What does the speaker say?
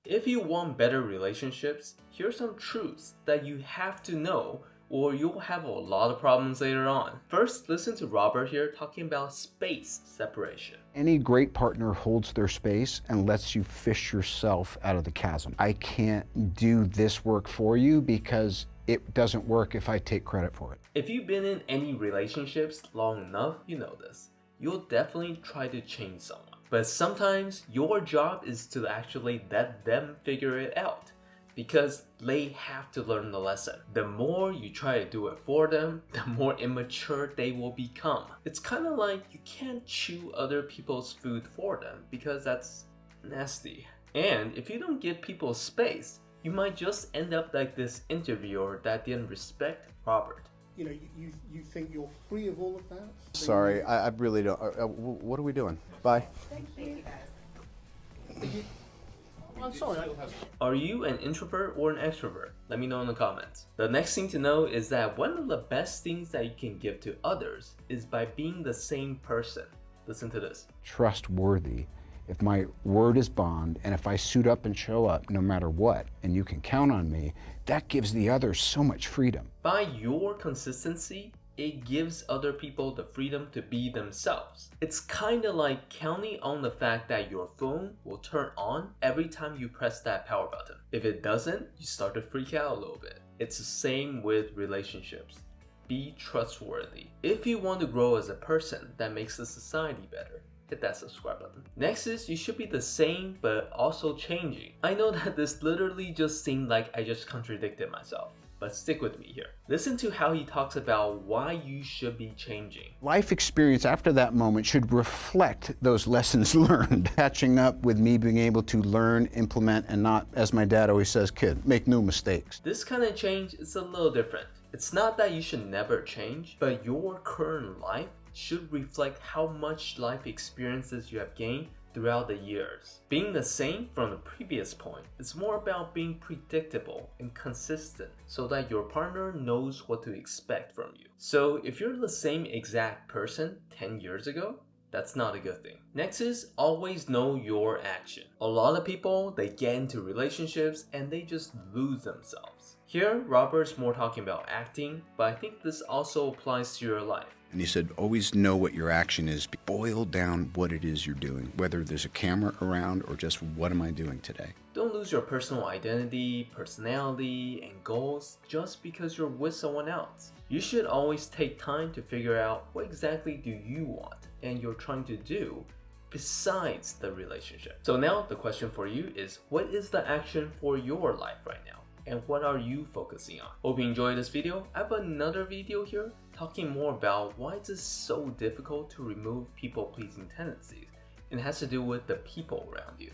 If you want better relationships, here's some truths that you have to know or you'll have a lot of problems later on. First, listen to Robert here talking about space separation. Any great partner holds their space and lets you fish yourself out of the chasm. I can't do this work for you because it doesn't work if I take credit for it. If you've been in any relationships long enough, you know this. You'll definitely try to change someone. But sometimes your job is to actually let them figure it out, because they have to learn the lesson. The more you try to do it for them, the more immature they will become. It's kind of like you can't chew other people's food for them because that's nasty. And if you don't give people space, you might just end up like this interviewer that didn't respect Robert. You know, you think you're free of all of that? Sorry, I really don't. What are we doing? Bye. Thank you guys. I'm sorry. Are you an introvert or an extrovert? Let me know in the comments. The next thing to know is that one of the best things that you can give to others is by being the same person. Listen to this. Trustworthy. If my word is bond, and if I suit up and show up no matter what, and you can count on me, that gives the others so much freedom. By your consistency, it gives other people the freedom to be themselves. It's kind of like counting on the fact that your phone will turn on every time you press that power button. If it doesn't, you start to freak out a little bit. It's the same with relationships. Be trustworthy. If you want to grow as a person that makes the society better, hit that subscribe button. Next is you should be the same but also changing. I know that this literally just seemed like I just contradicted myself, but stick with me here. Listen to how he talks about why you should be changing. Life experience after that moment should reflect those lessons learned. Catching up with me being able to learn, implement, and not, as my dad always says, kid, make no mistakes. This kind of change is a little different. It's not that you should never change, but your current life should reflect how much life experiences you have gained throughout the years. Being the same from the previous point, it's more about being predictable and consistent so that your partner knows what to expect from you. So if you're the same exact person 10 years ago, that's not a good thing. Next is always know your action. A lot of people, they get into relationships and they just lose themselves. Here, Robert's more talking about acting, but I think this also applies to your life. And he said, always know what your action is. Boil down what it is you're doing, whether there's a camera around or just what am I doing today. Don't lose your personal identity, personality, and goals just because you're with someone else. You should always take time to figure out what exactly do you want and you're trying to do besides the relationship. So now the question for you is, what is the action for your life right now? And what are you focusing on? Hope you enjoyed this video. I have another video here talking more about why it's so difficult to remove people-pleasing tendencies. It has to do with the people around you.